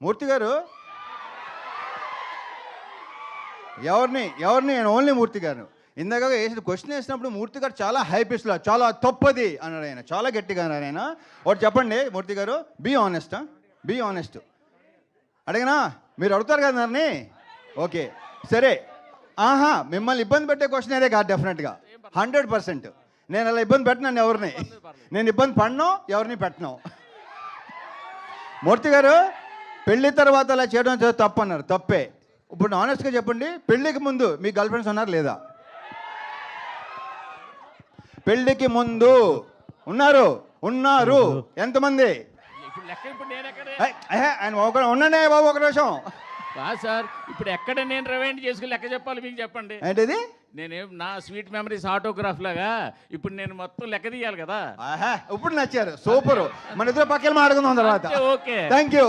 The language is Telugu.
మూర్తి గారు ఎవరిని నేను ఓన్లీ మూర్తి గారు. ఇందాక వేసిన క్వశ్చన్ వేసినప్పుడు మూర్తి గారు చాలా హై పిచ్లో చాలా తప్పది అన్నాడు ఆయన, చాలా గట్టిగా అన్నాడు ఆయన. ఒకటి చెప్పండి మూర్తి గారు, బీ ఆనెస్ట్. అడిగినా మీరు అడుగుతారు కదా నన్ను. ఓకే సరే, ఆహా మిమ్మల్ని ఇబ్బంది పెట్టే క్వశ్చన్ అదే కాదు డెఫినెట్గా 100%. నేను అలా ఇబ్బంది పెట్టినాను ఎవరిని, నేను ఇబ్బంది పడినో ఎవరిని పెట్టను. మూర్తి గారు పెళ్లి తర్వాత అలా చేయడం తప్పు అన్నారు, తప్పే. ఇప్పుడు ఆనెస్ట్గా చెప్పండి, పెళ్ళికి ముందు మీ గర్ల్ ఫ్రెండ్స్ ఉన్నారు లేదా? పెళ్ళికి ముందు ఉన్నారు ఎంతమంది? ఆయన ఉండండి బాబు ఒక నిమిషం. సార్ ఇప్పుడు ఎక్కడ నేను రివైండ్ చేసుకుని లెక్క చెప్పాలి మీకు చెప్పండి. ఏంటిది? నేనేం నా స్వీట్ మెమరీస్ ఆటోగ్రాఫ్ లాగా ఇప్పుడు నేను మొత్తం లెక్క తీయాలి కదా. ఇప్పుడు నచ్చారు, సూపర్. మన ఇద్దరు పక్కన మాట్లాడుకుందాం తర్వాత. Okay thank you.